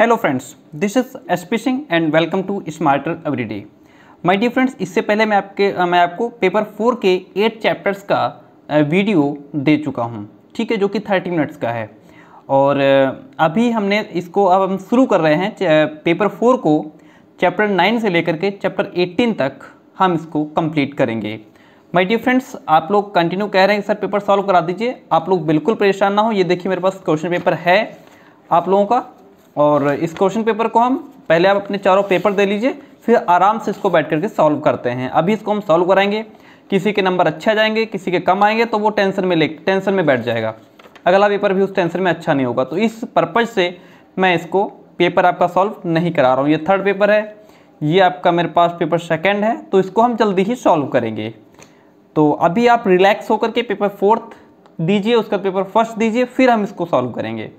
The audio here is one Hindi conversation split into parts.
Hello friends, this is SP Singh and welcome to smarter everyday. My dear friends, इससे पहले मैं आपको पेपर 4 के 8 चैप्टर्स का वीडियो दे चुका हूं, ठीक है, जो कि 30 मिनट्स का है। और अभी हमने इसको अब हम शुरू कर रहे हैं पेपर 4 को चैप्टर 9 से लेकर के चैप्टर 18 तक हम इसको कंप्लीट करेंगे। माय डियर फ्रेंड्स, आप लोग कंटिन्यू कह रहे हैं कि सर पेपर सॉल्व करा दीजिए। आप लोग बिल्कुल परेशान ना हो। ये देखिए मेरे पास क्वेश्चन पेपर है आप लोगों का, और इस क्वेश्चन पेपर को हम पहले आप अपने चारों पेपर दे लीजिए, फिर आराम से इसको बैठ करके सॉल्व करते हैं। अभी इसको हम सॉल्व कराएंगे। किसी के नंबर अच्छे आ जाएंगे, किसी के कम आएंगे, तो वो टेंशन में बैठ जाएगा। अगला पेपर भी उस टेंशन में अच्छा नहीं होगा। तो इस पर्पज से मैं इसको पेपर आपका सॉल्व नहीं करा रहा हूँ। ये 3rd पेपर है, ये आपका मेरे पास पेपर 2nd है, तो इसको हम जल्दी ही सॉल्व करेंगे। तो अभी आप रिलैक्स होकर के पेपर 4th दीजिए, उसका पेपर 1st दीजिए, फिर हम इसको सॉल्व करेंगे।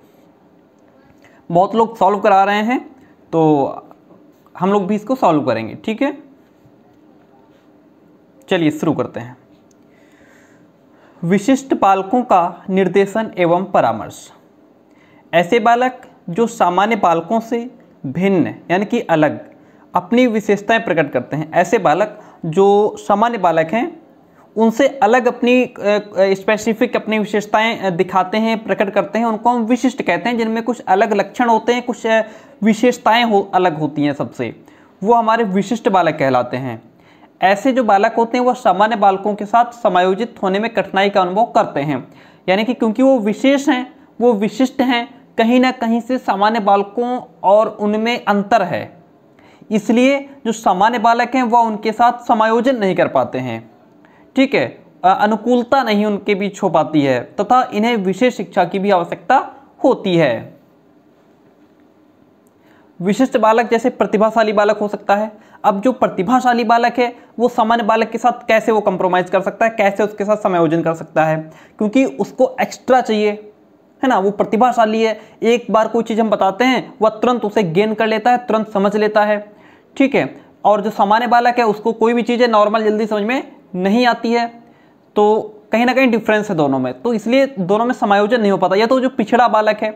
बहुत लोग सॉल्व करा रहे हैं, तो हम लोग भी इसको सॉल्व करेंगे, ठीक है। चलिए शुरू करते हैं। विशिष्ट बालकों का निर्देशन एवं परामर्श। ऐसे बालक जो सामान्य बालकों से भिन्न यानी कि अलग अपनी विशेषताएं प्रकट करते हैं। ऐसे बालक जो सामान्य बालक हैं उनसे अलग अपनी स्पेसिफिक अपनी विशेषताएं दिखाते हैं, प्रकट करते हैं, उनको हम विशिष्ट कहते हैं। जिनमें कुछ अलग लक्षण होते हैं, कुछ विशेषताएं अलग होती हैं सबसे, वो हमारे विशिष्ट बालक कहलाते हैं। ऐसे जो बालक होते हैं वह सामान्य बालकों के साथ समायोजित होने में कठिनाई का अनुभव करते हैं। यानी कि क्योंकि वो विशेष हैं, वो विशिष्ट हैं, कहीं ना कहीं से सामान्य बालकों और उनमें अंतर है, इसलिए जो सामान्य बालक हैं वह उनके साथ समायोजन नहीं कर पाते हैं, ठीक है। अनुकूलता नहीं उनके बीच हो पाती है, तथा इन्हें विशेष शिक्षा की भी आवश्यकता होती है। विशिष्ट बालक जैसे प्रतिभाशाली बालक हो सकता है। अब जो प्रतिभाशाली बालक है वो सामान्य बालक के साथ कैसे वो कंप्रोमाइज कर सकता है, कैसे उसके साथ समायोजन कर सकता है, क्योंकि उसको एक्स्ट्रा चाहिए, है ना। वो प्रतिभाशाली है, एक बार कोई चीज़ हम बताते हैं वह तुरंत उसे गेन कर लेता है, तुरंत समझ लेता है, ठीक है। और जो सामान्य बालक है उसको कोई भी चीज़ें नॉर्मल जल्दी समझ में नहीं आती है, तो कहीं ना कहीं डिफरेंस है दोनों में, तो इसलिए दोनों में समायोजन नहीं हो पाता। या तो जो पिछड़ा बालक है,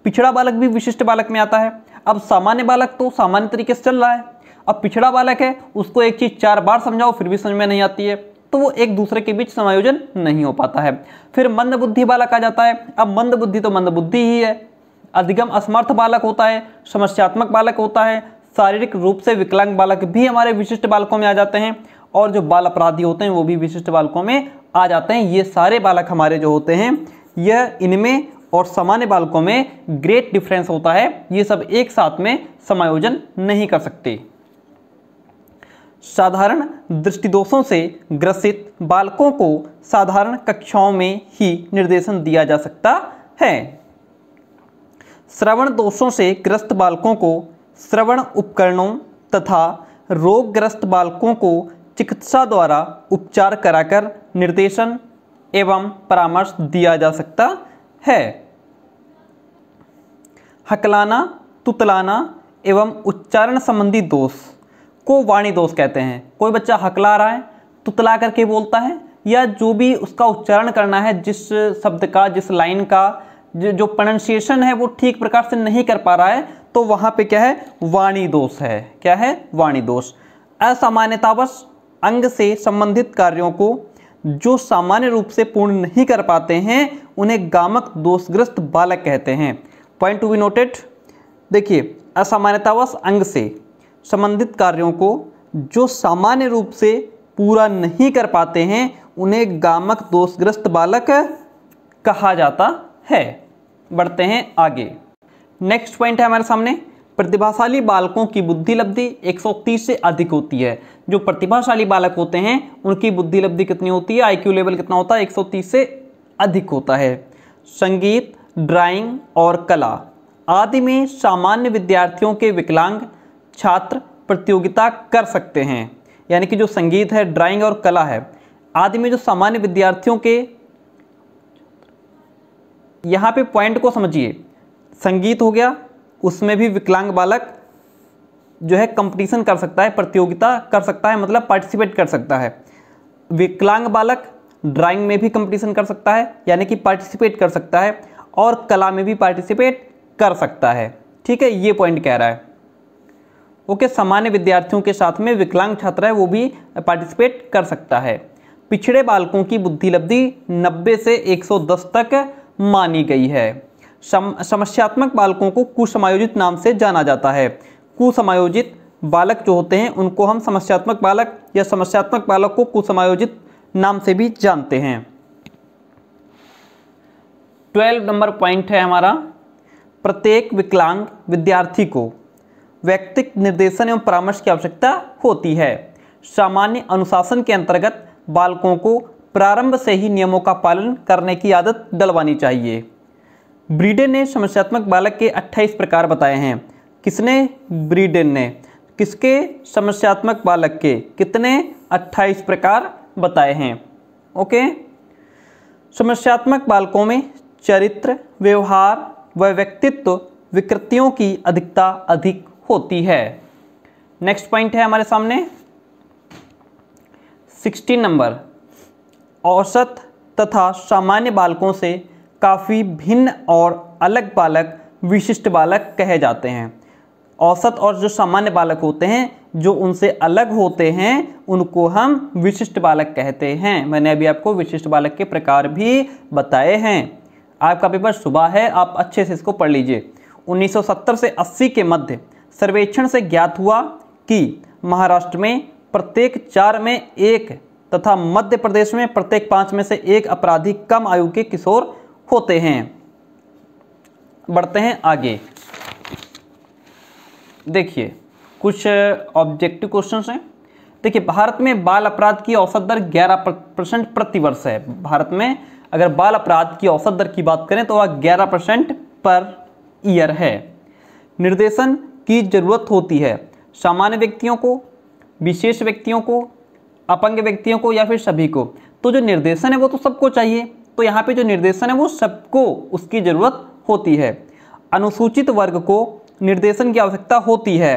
पिछड़ा बालक भी विशिष्ट बालक में आता है। अब सामान्य बालक तो सामान्य तरीके से चल रहा है, अब पिछड़ा बालक है उसको एक चीज़ 4 बार समझाओ फिर भी समझ में नहीं आती है, तो वो एक दूसरे के बीच समायोजन नहीं हो पाता है। फिर मंद बुद्धि बालक आ जाता है। अब मंद बुद्धि तो मंद बुद्धि ही है। अधिगम असमर्थ बालक होता है, समस्यात्मक बालक होता है, शारीरिक रूप से विकलांग बालक भी हमारे विशिष्ट बालकों में आ जाते हैं, और जो बाल अपराधी होते हैं वो भी विशिष्ट बालकों में आ जाते हैं। ये सारे बालक हमारे जो होते हैं, यह इनमें और सामान्य बालकों में ग्रेट डिफरेंस होता है। ये सब एक साथ में समायोजन नहीं कर सकते। साधारण दृष्टिदोषों से ग्रसित बालकों को साधारण कक्षाओं में ही निर्देशन दिया जा सकता है। श्रवण दोषों से ग्रस्त बालकों को श्रवण उपकरणों तथा रोगग्रस्त बालकों को चिकित्सा द्वारा उपचार कराकर निर्देशन एवं परामर्श दिया जा सकता है। हकलाना, तुतलाना एवं उच्चारण संबंधी दोष को वाणी दोष कहते हैं। कोई बच्चा हकला रहा है, तुतला करके बोलता है, या जो भी उसका उच्चारण करना है, जिस शब्द का, जिस लाइन का जो प्रोनाउंसिएशन है वो ठीक प्रकार से नहीं कर पा रहा है, तो वहाँ पे क्या है, वाणी दोष है। क्या है, वाणी दोष। असामान्यतावश अंग से संबंधित कार्यों को जो सामान्य रूप से पूर्ण नहीं कर पाते हैं उन्हें गामक दोषग्रस्त बालक कहते हैं। Point to be noted. देखिए, असामान्यतावश अंग से संबंधित कार्यों को जो सामान्य रूप से पूरा नहीं कर पाते हैं उन्हें गामक दोषग्रस्त बालक कहा जाता है। बढ़ते हैं आगे। नेक्स्ट पॉइंट है हमारे सामने, प्रतिभाशाली बालकों की बुद्धि लब्धि 130 से अधिक होती है। जो प्रतिभाशाली बालक होते हैं उनकी बुद्धि लब्धि कितनी होती है, आईक्यू लेवल कितना होता है, 130 से अधिक होता है। संगीत, ड्राइंग और कला आदि में सामान्य विद्यार्थियों के विकलांग छात्र प्रतियोगिता कर सकते हैं। यानी कि जो संगीत है, ड्राइंग और कला है आदि में जो सामान्य विद्यार्थियों के, यहाँ पे पॉइंट को समझिए, संगीत हो गया, उसमें भी विकलांग बालक जो है कंपटीशन कर सकता है, प्रतियोगिता कर सकता है, मतलब पार्टिसिपेट कर सकता है। विकलांग बालक ड्राइंग में भी कंपटीशन कर सकता है, यानी कि पार्टिसिपेट कर सकता है, और कला में भी पार्टिसिपेट कर सकता है। ठीक है, ये पॉइंट कह रहा है। ओके, सामान्य विद्यार्थियों के साथ में विकलांग छात्र है वो भी पार्टिसिपेट कर सकता है। पिछड़े बालकों की बुद्धि लब्धि 90 से 110 तक मानी गई है। समस्यात्मक बालकों को कुसमायोजित नाम से जाना जाता है। कुसमायोजित बालक जो होते हैं उनको हम समस्यात्मक बालक या समस्यात्मक बालक को कुसमायोजित नाम से भी जानते हैं। 12 नंबर पॉइंट है हमारा, प्रत्येक विकलांग विद्यार्थी को व्यक्तिगत निर्देशन एवं परामर्श की आवश्यकता होती है। सामान्य अनुशासन के अंतर्गत बालकों को प्रारंभ से ही नियमों का पालन करने की आदत डलवानी चाहिए। ब्रीडेन ने समस्यात्मक बालक के 28 प्रकार बताए हैं। किसने? ब्रीडेन ने। किसके? समस्यात्मक बालक के कितने? 28 प्रकार बताए हैं। ओके, समस्यात्मक बालकों में चरित्र, व्यवहार व व्यक्तित्व विकृतियों की अधिकता अधिक होती है। नेक्स्ट पॉइंट है हमारे सामने 16 नंबर, औसत तथा सामान्य बालकों से काफ़ी भिन्न और अलग बालक विशिष्ट बालक कहे जाते हैं। औसत और जो सामान्य बालक होते हैं जो उनसे अलग होते हैं उनको हम विशिष्ट बालक कहते हैं। मैंने अभी आपको विशिष्ट बालक के प्रकार भी बताए हैं। आपका पेपर सुबह है, आप अच्छे से इसको पढ़ लीजिए। 1970 से 80 के मध्य सर्वेक्षण से ज्ञात हुआ कि महाराष्ट्र में प्रत्येक 4 में 1 तथा मध्य प्रदेश में प्रत्येक 5 में से 1 अपराधी कम आयु के किशोर होते हैं। बढ़ते हैं आगे। देखिए कुछ ऑब्जेक्टिव क्वेश्चंस हैं। देखिए, भारत में बाल अपराध की औसत दर 11% प्रति वर्ष है। भारत में अगर बाल अपराध की औसत दर की बात करें तो वह 11% पर ईयर है। निर्देशन की जरूरत होती है सामान्य व्यक्तियों को, विशेष व्यक्तियों को, अपंग व्यक्तियों को या फिर सभी को। तो जो निर्देशन है वो तो सबको चाहिए, तो यहाँ पे जो निर्देशन है वो सबको उसकी ज़रूरत होती है। अनुसूचित वर्ग को निर्देशन की आवश्यकता होती है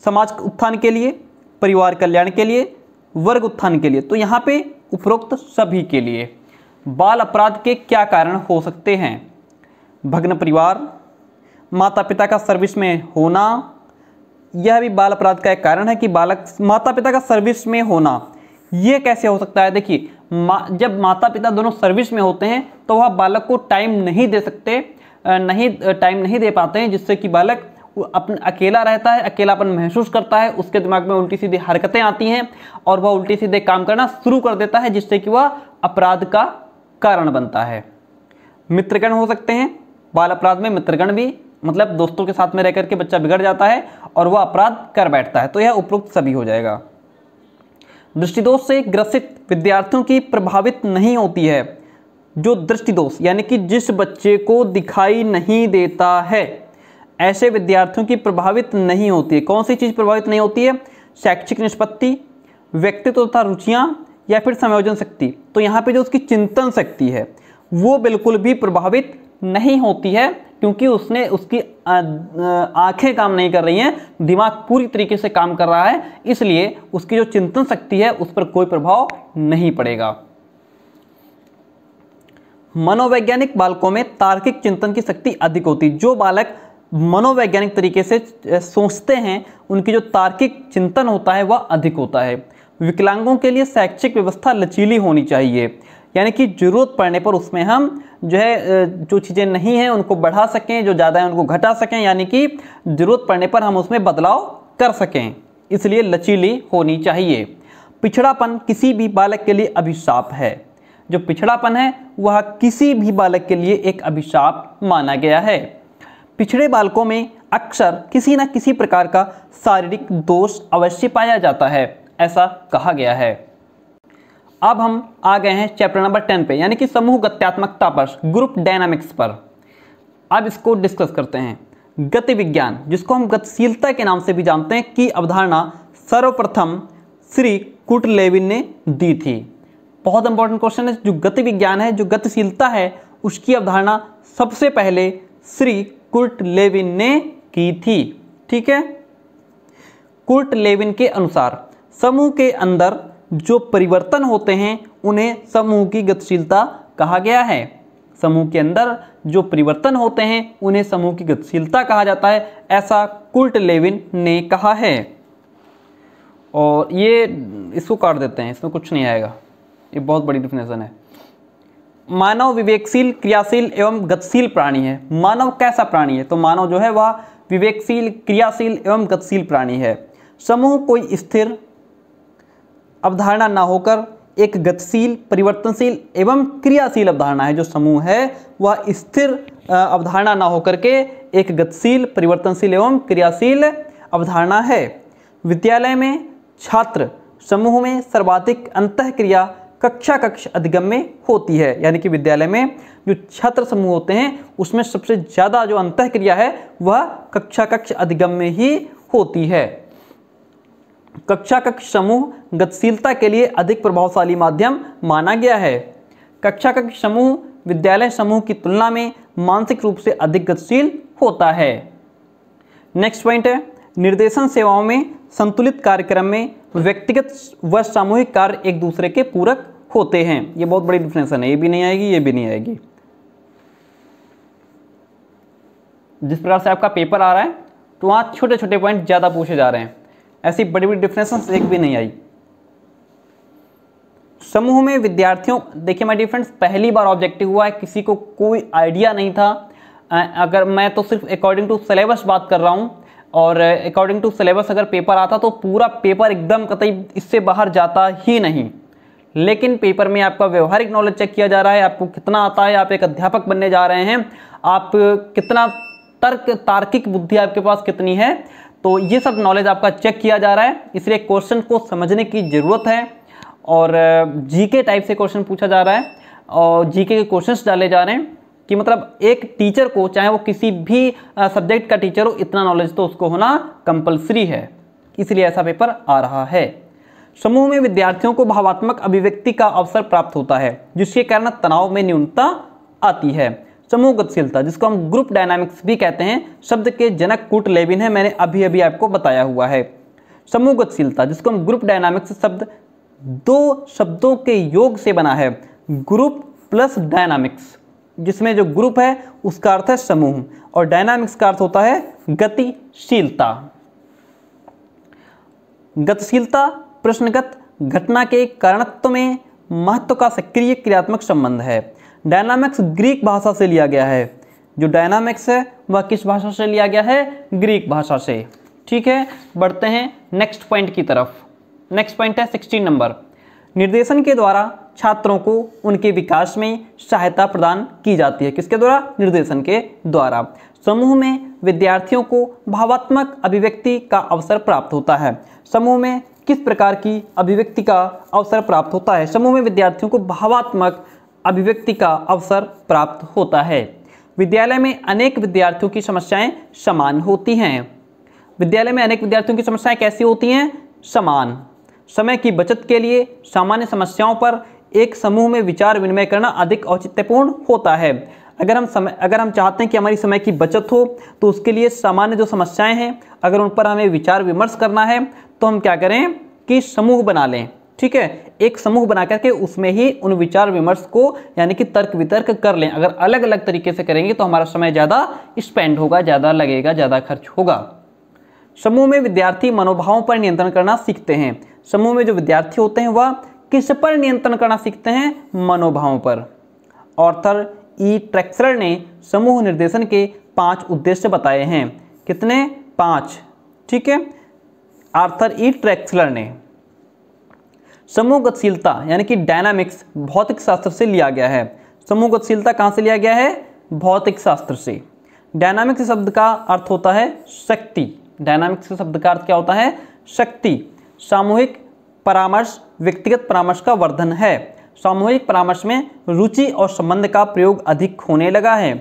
समाज उत्थान के लिए, परिवार कल्याण के लिए, वर्ग उत्थान के लिए। तो यहाँ पे उपरोक्त सभी के लिए। बाल अपराध के क्या कारण हो सकते हैं? भग्न परिवार, माता पिता का सर्विस में होना, यह भी बाल अपराध का एक कारण है कि बालक माता पिता का सर्विस में होना। ये कैसे हो सकता है? देखिए, जब माता पिता दोनों सर्विस में होते हैं तो वह बालक को टाइम नहीं दे सकते, टाइम नहीं दे पाते हैं, जिससे कि बालक अपना अकेला रहता है, अकेलापन महसूस करता है, उसके दिमाग में उल्टी सीधी हरकतें आती हैं और वह उल्टी सीधे काम करना शुरू कर देता है, जिससे कि वह अपराध का कारण बनता है। मित्रगण हो सकते हैं बाल अपराध में। मित्रगण भी मतलब दोस्तों के साथ में रह करके बच्चा बिगड़ जाता है और वह अपराध कर बैठता है। तो यह उपरोक्त सभी हो जाएगा। दृष्टिदोष से ग्रसित विद्यार्थियों की प्रभावित नहीं होती है। जो दृष्टिदोष यानी कि जिस बच्चे को दिखाई नहीं देता है, ऐसे विद्यार्थियों की प्रभावित नहीं होती है। कौन सी चीज़ प्रभावित नहीं होती है? शैक्षिक निष्पत्ति, व्यक्तित्व तथा रुचियाँ या फिर संयोजन शक्ति। तो यहाँ पे जो उसकी चिंतन शक्ति है वो बिल्कुल भी प्रभावित नहीं होती है, क्योंकि उसने उसकी आंखें काम नहीं कर रही हैं, दिमाग पूरी तरीके से काम कर रहा है, इसलिए उसकी जो चिंतन शक्ति है उस पर कोई प्रभाव नहीं पड़ेगा। मनोवैज्ञानिक बालकों में तार्किक चिंतन की शक्ति अधिक होती है। जो बालक मनोवैज्ञानिक तरीके से सोचते हैं उनकी जो तार्किक चिंतन होता है वह अधिक होता है। विकलांगों के लिए शैक्षिक व्यवस्था लचीली होनी चाहिए, यानी कि जरूरत पड़ने पर उसमें हम जो चीज़ें नहीं हैं उनको बढ़ा सकें, जो ज़्यादा है उनको घटा सकें, यानी कि जरूरत पड़ने पर हम उसमें बदलाव कर सकें, इसलिए लचीली होनी चाहिए। पिछड़ापन किसी भी बालक के लिए अभिशाप है। जो पिछड़ापन है वह किसी भी बालक के लिए एक अभिशाप माना गया है। पिछड़े बालकों में अक्सर किसी न किसी प्रकार का शारीरिक दोष अवश्य पाया जाता है, ऐसा कहा गया है। अब हम आ गए हैं चैप्टर नंबर 10 पे, यानी कि समूह गत्यात्मकता पर, ग्रुप डायनामिक्स पर। अब इसको डिस्कस करते हैं। गति विज्ञान, जिसको हम गतिशीलता के नाम से भी जानते हैं, की अवधारणा सर्वप्रथम श्री कुर्टलेविन ने दी थी। बहुत इंपॉर्टेंट क्वेश्चन है। जो गति विज्ञान है, जो गतिशीलता है, उसकी अवधारणा सबसे पहले श्री कुर्टलेविन ने की थी। ठीक है। कुर्टलेविन के अनुसार समूह के अंदर जो परिवर्तन होते हैं उन्हें समूह की गतिशीलता कहा गया है। समूह के अंदर जो परिवर्तन होते हैं उन्हें समूह की गतिशीलता कहा जाता है, ऐसा कुर्ट लेविन ने कहा है। और ये इसको काट देते हैं, इसमें कुछ नहीं आएगा, ये बहुत बड़ी डिफिनेशन है। मानव विवेकशील, क्रियाशील एवं गतिशील प्राणी है। मानव कैसा प्राणी है? तो मानव जो है वह विवेकशील, क्रियाशील एवं गतिशील प्राणी है। समूह कोई स्थिर अवधारणा ना होकर एक गतिशील, परिवर्तनशील एवं क्रियाशील अवधारणा है। जो समूह है वह स्थिर अवधारणा ना होकर के एक गतिशील, परिवर्तनशील एवं क्रियाशील अवधारणा है। विद्यालय में छात्र समूह में सर्वाधिक अंतःक्रिया कक्षा कक्ष अधिगम में होती है। यानी कि विद्यालय में जो छात्र समूह होते हैं उसमें सबसे ज़्यादा जो अंतःक्रिया है वह कक्षा कक्ष अधिगम में ही होती है। कक्षा कक्ष समूह गतिशीलता के लिए अधिक प्रभावशाली माध्यम माना गया है। कक्षा कक्ष समूह विद्यालय समूह की तुलना में मानसिक रूप से अधिक गतिशील होता है। नेक्स्ट पॉइंट है, निर्देशन सेवाओं में संतुलित कार्यक्रम में व्यक्तिगत व सामूहिक कार्य एक दूसरे के पूरक होते हैं। ये बहुत बड़ी डिफिनेशन है, ये भी नहीं आएगी, ये भी नहीं आएगी। जिस प्रकार से आपका पेपर आ रहा है तो वहाँ छोटे छोटे पॉइंट ज़्यादा पूछे जा रहे हैं, ऐसी बड़ी बड़ी डिफिनेशन एक भी नहीं आई। समूह में विद्यार्थियों, देखिए माय डियर फ्रेंड्स, पहली बार ऑब्जेक्टिव हुआ है, किसी को कोई आइडिया नहीं था। अगर मैं तो सिर्फ अकॉर्डिंग टू सिलेबस बात कर रहा हूँ, और अकॉर्डिंग टू सिलेबस अगर पेपर आता तो पूरा पेपर एकदम कतई इससे बाहर जाता ही नहीं। लेकिन पेपर में आपका व्यवहारिक नॉलेज चेक किया जा रहा है, आपको कितना आता है, आप एक अध्यापक बनने जा रहे हैं, आप कितना तार्किक बुद्धि आपके पास कितनी है, तो ये सब नॉलेज आपका चेक किया जा रहा है। इसलिए क्वेश्चन को समझने की ज़रूरत है, और जीके टाइप से क्वेश्चन पूछा जा रहा है, और जीके के क्वेश्चंस डाले जा रहे हैं कि मतलब एक टीचर को, चाहे वो किसी भी सब्जेक्ट का टीचर हो, इतना नॉलेज तो उसको होना कंपलसरी है। इसलिए ऐसा पेपर आ रहा है। समूह में विद्यार्थियों को भावात्मक अभिव्यक्ति का अवसर प्राप्त होता है, जिसके कारण तनाव में न्यूनता आती है। समूह गतिशीलता, जिसको हम ग्रुप डायनामिक्स भी कहते हैं, शब्द के जनक कुर्ट लेविन है, मैंने अभी अभी आपको बताया हुआ है। समूह गतिशीलता, जिसको हम ग्रुप डायनामिक्स शब्द दो शब्दों के योग से बना है, ग्रुप प्लस डायनामिक्स, जिसमें जो ग्रुप है उसका अर्थ है समूह और डायनामिक्स का अर्थ होता है गतिशीलता। गतिशीलता प्रश्नगत घटना के कारणत्व में महत्व का सक्रिय क्रियात्मक संबंध है। डायनामिक्स ग्रीक भाषा से लिया गया है। जो डायनामिक्स है वह किस भाषा से लिया गया है? ग्रीक भाषा से। ठीक है, बढ़ते हैं नेक्स्ट पॉइंट की तरफ। नेक्स्ट पॉइंट है 16 नंबर। निर्देशन के द्वारा छात्रों को उनके विकास में सहायता प्रदान की जाती है। किसके द्वारा? निर्देशन के द्वारा। समूह में विद्यार्थियों को भावात्मक अभिव्यक्ति का अवसर प्राप्त होता है। समूह में किस प्रकार की अभिव्यक्ति का अवसर प्राप्त होता है? समूह में विद्यार्थियों को भावात्मक अभिव्यक्ति का अवसर प्राप्त होता है। विद्यालय में अनेक विद्यार्थियों की समस्याएं समान होती हैं। विद्यालय में अनेक विद्यार्थियों की समस्याएं कैसी होती हैं? समान। समय की बचत के लिए सामान्य समस्याओं पर एक समूह में विचार विनिमय करना अधिक औचित्यपूर्ण होता है। अगर हम चाहते हैं कि हमारी समय की बचत हो, तो उसके लिए सामान्य जो समस्याएं हैं, अगर उन पर हमें विचार विमर्श करना है तो हम क्या करें कि समूह बना लें। ठीक है, एक समूह बना करके उसमें ही उन विचार विमर्श को यानी कि तर्क वितर्क कर लें। अगर अलग अलग तरीके से करेंगे तो हमारा समय ज़्यादा स्पेंड होगा, ज़्यादा लगेगा, ज़्यादा खर्च होगा। समूह में विद्यार्थी मनोभावों पर नियंत्रण करना सीखते हैं। समूह में जो विद्यार्थी होते हैं वह किस पर नियंत्रण करना सीखते हैं? मनोभावों पर। ऑर्थर ई ट्रेक्सलर ने समूह निर्देशन के 5 उद्देश्य बताए हैं। कितने? 5। ठीक है, आर्थर ई ट्रेक्सलर ने। समूह गतिशीलता यानी कि डायनामिक्स भौतिक शास्त्र से लिया गया है। समूह गतिशीलता कहाँ से लिया गया है? भौतिक शास्त्र से। डायनामिक्स शब्द का अर्थ होता है शक्ति। डायनामिक्स शब्द का अर्थ क्या होता है? शक्ति। सामूहिक परामर्श व्यक्तिगत परामर्श का वर्धन है। सामूहिक परामर्श में रुचि और संबंध का प्रयोग अधिक होने लगा है।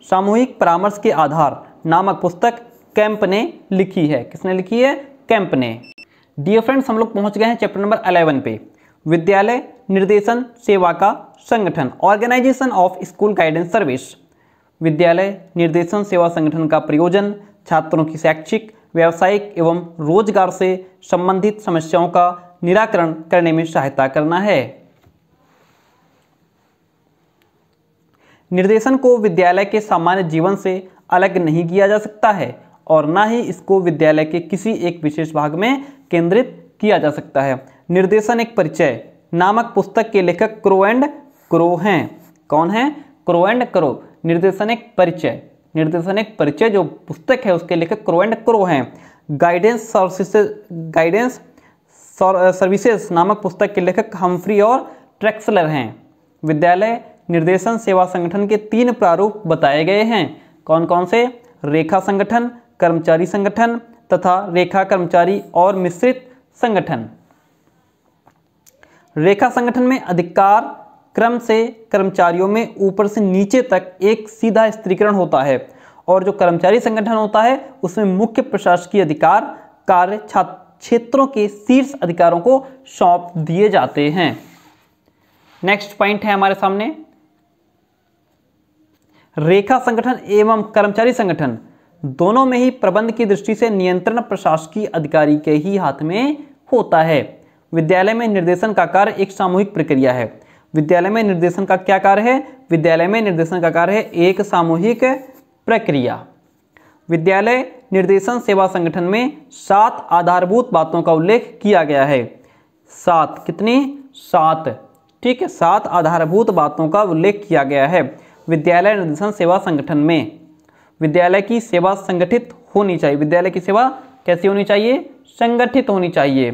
सामूहिक परामर्श के आधार नामक पुस्तक कैंप ने लिखी है। किसने लिखी है? कैंप ने। डियर फ्रेंड्स, हम लोग पहुंच गए हैं चैप्टर नंबर 11 पे। विद्यालय निर्देशन सेवा का संगठन, organisation of school guidance service. विद्यालय निर्देशन सेवा संगठन का प्रयोजन छात्रों की शैक्षिक, व्यावसायिक एवं रोजगार से संबंधित समस्याओं का निराकरण करने में सहायता करना है। निर्देशन को विद्यालय के सामान्य जीवन से अलग नहीं किया जा सकता है और ना ही इसको विद्यालय के किसी एक विशेष भाग में केंद्रित किया जा सकता है। निर्देशन एक परिचय नामक पुस्तक के लेखक क्रो एंड क्रो हैं। कौन है? Crow and crow. निर्देशन एक परिचय, निर्देशन एक परिचय जो पुस्तक है उसके लेखक क्रो एंड क्रो हैं। गाइडेंस सर्विसेज नामक पुस्तक के लेखक हम्फ्री और ट्रेक्सलर हैं। विद्यालय निर्देशन सेवा संगठन के 3 प्रारूप बताए गए हैं। कौन कौन से? रेखा संगठन, कर्मचारी संगठन तथा रेखा कर्मचारी और मिश्रित संगठन। रेखा संगठन में अधिकार क्रम से कर्मचारियों में ऊपर से नीचे तक एक सीधा स्त्रीकरण होता है और जो कर्मचारी संगठन होता है उसमें मुख्य प्रशासकीय अधिकार कार्य क्षेत्रों के शीर्ष अधिकारों को सौंप दिए जाते हैं। नेक्स्ट पॉइंट है हमारे सामने, रेखा संगठन एवं कर्मचारी संगठन दोनों में ही प्रबंध की दृष्टि से नियंत्रण प्रशासकीय अधिकारी के ही हाथ में होता है। विद्यालय में निर्देशन का कार्य एक सामूहिक प्रक्रिया है। विद्यालय में निर्देशन का क्या कार्य है? विद्यालय में निर्देशन का कार्य है एक सामूहिक प्रक्रिया। विद्यालय निर्देशन सेवा संगठन में 7 आधारभूत बातों का उल्लेख किया गया है। 7 कितनी? 7, ठीक है, 7 आधारभूत बातों का उल्लेख किया गया है विद्यालय निर्देशन सेवा संगठन में। विद्यालय की सेवा संगठित होनी चाहिए। विद्यालय की सेवा कैसी होनी चाहिए? संगठित होनी चाहिए।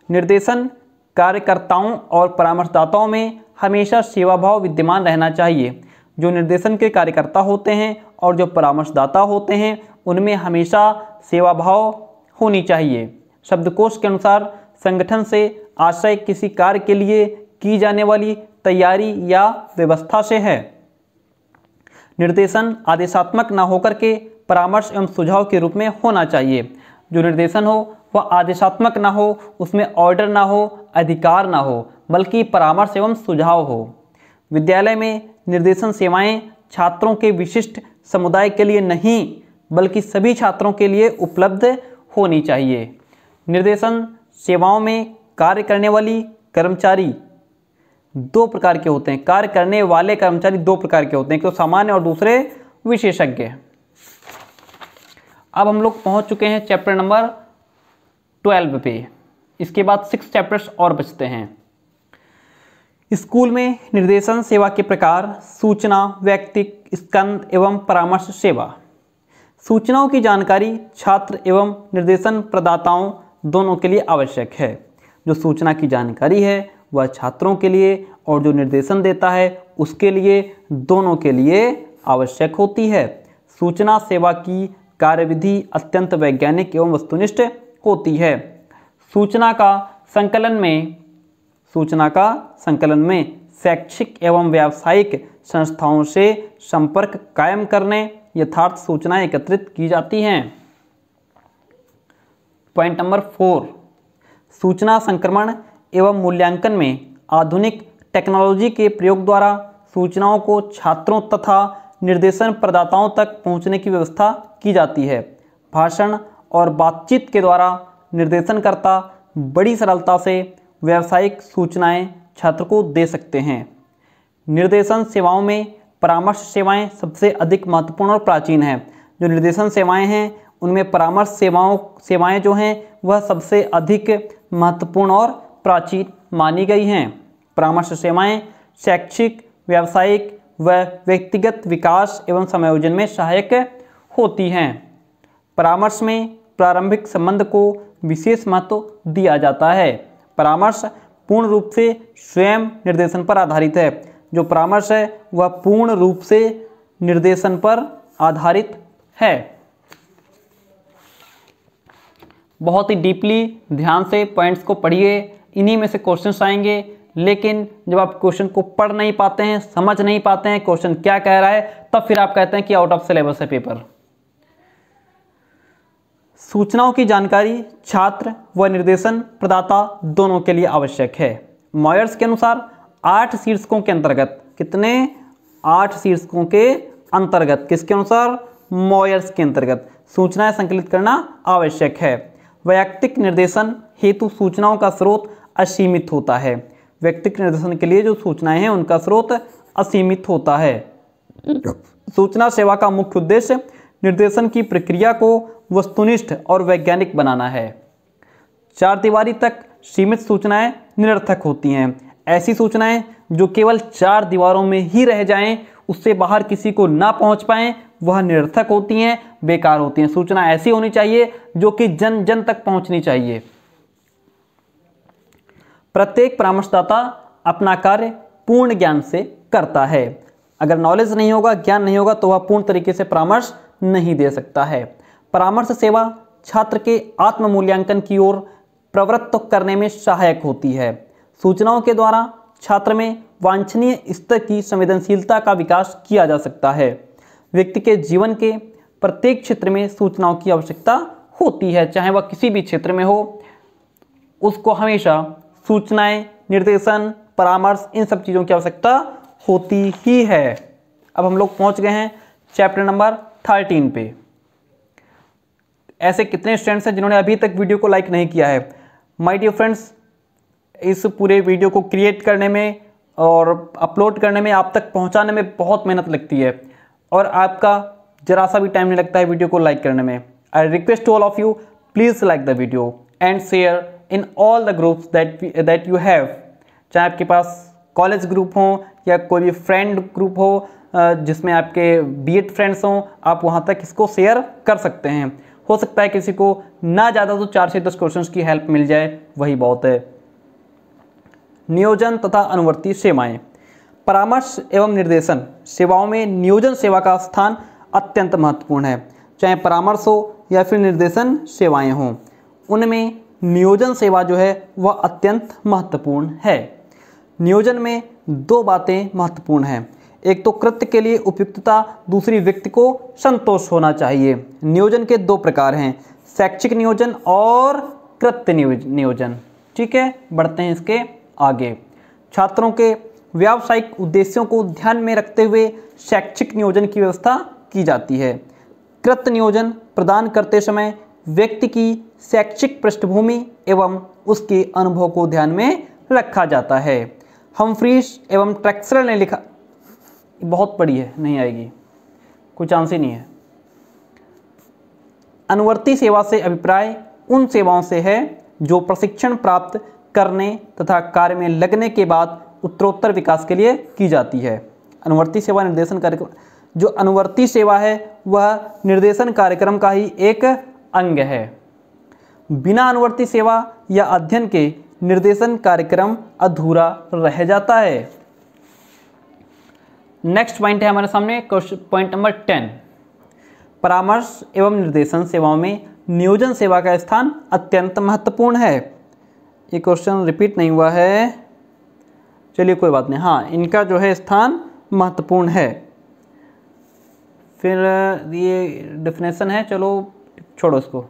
निर्देशन कार्यकर्ताओं और परामर्शदाताओं में हमेशा सेवा भाव विद्यमान रहना चाहिए। जो निर्देशन के कार्यकर्ता होते हैं और जो परामर्शदाता होते हैं उनमें हमेशा सेवा भाव होनी चाहिए। शब्दकोश के अनुसार संगठन से आशय किसी कार्य के लिए की जाने वाली तैयारी या व्यवस्था से है। निर्देशन आदेशात्मक न होकर के परामर्श एवं सुझाव के रूप में होना चाहिए। जो निर्देशन हो वह आदेशात्मक ना हो, उसमें ऑर्डर ना हो, अधिकार ना हो, बल्कि परामर्श एवं सुझाव हो। विद्यालय में निर्देशन सेवाएं छात्रों के विशिष्ट समुदाय के लिए नहीं बल्कि सभी छात्रों के लिए उपलब्ध होनी चाहिए। निर्देशन सेवाओं में कार्य करने वाली कर्मचारी 2 प्रकार के होते हैं। कार्य करने वाले कर्मचारी 2 प्रकार के होते हैं, एक तो सामान्य और दूसरे विशेषज्ञ। अब हम लोग पहुंच चुके हैं चैप्टर नंबर 12 पे। इसके बाद 6 चैप्टर्स और बचते हैं। स्कूल में निर्देशन सेवा के प्रकार: सूचना, व्यक्तिक, स्कंद एवं परामर्श सेवा। सूचनाओं की जानकारी छात्र एवं निर्देशन प्रदाताओं दोनों के लिए आवश्यक है। जो सूचना की जानकारी है वह छात्रों के लिए और जो निर्देशन देता है उसके लिए, दोनों के लिए आवश्यक होती है। सूचना सेवा की कार्यविधि अत्यंत वैज्ञानिक एवं वस्तुनिष्ठ होती है। सूचना का संकलन में शैक्षिक एवं व्यावसायिक संस्थाओं से संपर्क कायम करने यथार्थ सूचनाएं एकत्रित की जाती हैं। पॉइंट नंबर 4, सूचना संक्रमण एवं मूल्यांकन में आधुनिक टेक्नोलॉजी के प्रयोग द्वारा सूचनाओं को छात्रों तथा निर्देशन प्रदाताओं तक पहुंचने की व्यवस्था की जाती है। भाषण और बातचीत के द्वारा निर्देशनकर्ता बड़ी सरलता से व्यावसायिक सूचनाएं छात्र को दे सकते हैं। निर्देशन सेवाओं में परामर्श सेवाएं सबसे अधिक महत्वपूर्ण और प्राचीन हैं। जो निर्देशन सेवाएं हैं उनमें परामर्श सेवाएं जो हैं वह सबसे अधिक महत्वपूर्ण और प्राचीन मानी गई हैं। परामर्श सेवाएं शैक्षिक, व्यावसायिक व व्यक्तिगत विकास एवं समायोजन में सहायक होती हैं। परामर्श में प्रारंभिक संबंध को विशेष महत्व दिया जाता है। परामर्श पूर्ण रूप से स्वयं निर्देशन पर आधारित है। जो परामर्श है वह पूर्ण रूप से निर्देशन पर आधारित है। बहुत ही डीपली ध्यान से पॉइंट्स को पढ़िए, इन्हीं में से क्वेश्चंस आएंगे। लेकिन जब आप क्वेश्चन को पढ़ नहीं पाते हैं, समझ नहीं पाते हैं क्वेश्चन क्या कह रहा है, तब फिर आप कहते हैं कि आउट ऑफ सिलेबस है पेपर। सूचनाओं की जानकारी छात्र व निर्देशन प्रदाता दोनों के लिए आवश्यक है। मॉयर्स के अनुसार 8 शीर्षकों के अंतर्गत, कितने? 8 शीर्षकों के अंतर्गत, किसके अनुसार? मॉयर्स के अंतर्गत सूचनाएं संकलित करना आवश्यक है। वैयक्तिक निर्देशन हेतु सूचनाओं का स्रोत असीमित होता है। व्यक्तिगत निर्देशन के लिए जो सूचनाएं हैं उनका स्रोत असीमित होता है। सूचना सेवा का मुख्य उद्देश्य निर्देशन की प्रक्रिया को वस्तुनिष्ठ और वैज्ञानिक बनाना है। चार दीवारी तक सीमित सूचनाएं निरर्थक होती हैं। ऐसी सूचनाएं जो केवल चार दीवारों में ही रह जाएं, उससे बाहर किसी को ना पहुंच पाएं, वह निरर्थक होती हैं, बेकार होती हैं। सूचना ऐसी होनी चाहिए जो कि जन जन तक पहुंचनी चाहिए। प्रत्येक परामर्शदाता अपना कार्य पूर्ण ज्ञान से करता है। अगर नॉलेज नहीं होगा, ज्ञान नहीं होगा, तो वह पूर्ण तरीके से परामर्श नहीं दे सकता है। परामर्श सेवा छात्र के आत्म मूल्यांकन की ओर प्रवृत्त करने में सहायक होती है। सूचनाओं के द्वारा छात्र में वांछनीय स्तर की संवेदनशीलता का विकास किया जा सकता है। व्यक्ति के जीवन के प्रत्येक क्षेत्र में सूचनाओं की आवश्यकता होती है, चाहे वह किसी भी क्षेत्र में हो, उसको हमेशा सूचनाएं, निर्देशन, परामर्श, इन सब चीज़ों की आवश्यकता होती ही है। अब हम लोग पहुंच गए हैं चैप्टर नंबर 13 पे। ऐसे कितने स्टूडेंट्स हैं जिन्होंने अभी तक वीडियो को लाइक नहीं किया है? माय डियर फ्रेंड्स, इस पूरे वीडियो को क्रिएट करने में और अपलोड करने में, आप तक पहुंचाने में बहुत मेहनत लगती है और आपका जरा सा भी टाइम नहीं लगता है वीडियो को लाइक करने में। I request to all of you, please like the video and share in all the groups that you have. चाहे आपके पास कॉलेज ग्रुप हो या कोई भी फ्रेंड ग्रुप हो जिसमें आपके बीएड फ्रेंड्स हों, आप वहाँ तक इसको शेयर कर सकते हैं। हो सकता है किसी को ना ज़्यादा तो 4 से 10 क्वेश्चंस की हेल्प मिल जाए, वही बहुत है। नियोजन तथा अनुवर्ती सेवाएं। परामर्श एवं निर्देशन सेवाओं में नियोजन सेवा का स्थान अत्यंत महत्वपूर्ण है। चाहे परामर्श हो या फिर निर्देशन सेवाएं हों, उनमें नियोजन सेवा जो है वह अत्यंत महत्वपूर्ण है। नियोजन में 2 बातें महत्वपूर्ण हैं। एक तो कृत्य के लिए उपयुक्तता, दूसरी व्यक्ति को संतोष होना चाहिए। नियोजन के 2 प्रकार हैं, शैक्षिक नियोजन और कृत्य नियोजन। ठीक है, बढ़ते हैं इसके आगे। छात्रों के व्यावसायिक उद्देश्यों को ध्यान में रखते हुए शैक्षिक नियोजन की व्यवस्था की जाती है। कृत्य नियोजन प्रदान करते समय व्यक्ति की शैक्षिक पृष्ठभूमि एवं उसके अनुभव को ध्यान में रखा जाता है। हम्फ्रीज एवं ट्रैक्सलर ने लिखा, बहुत बड़ी है, नहीं आएगी, कोई चांस ही नहीं है। अनुवर्ती सेवा से अभिप्राय उन सेवाओं से है जो प्रशिक्षण प्राप्त करने तथा कार्य में लगने के बाद उत्तरोत्तर विकास के लिए की जाती है। अनुवर्ती सेवा निर्देशन कार्यक्रम, जो अनुवर्ती सेवा है वह निर्देशन कार्यक्रम का ही एक अंग है। बिना अनुवर्ती सेवा या अध्ययन के निर्देशन कार्यक्रम अधूरा रह जाता है। नेक्स्ट पॉइंट है हमारे सामने, पॉइंट नंबर 10। परामर्श एवं निर्देशन सेवाओं में नियोजन सेवा का स्थान अत्यंत महत्वपूर्ण है। ये क्वेश्चन रिपीट नहीं हुआ है, चलिए कोई बात नहीं। हाँ, इनका जो है स्थान महत्वपूर्ण है। फिर ये डेफिनेशन है, चलो छोड़ो इसको,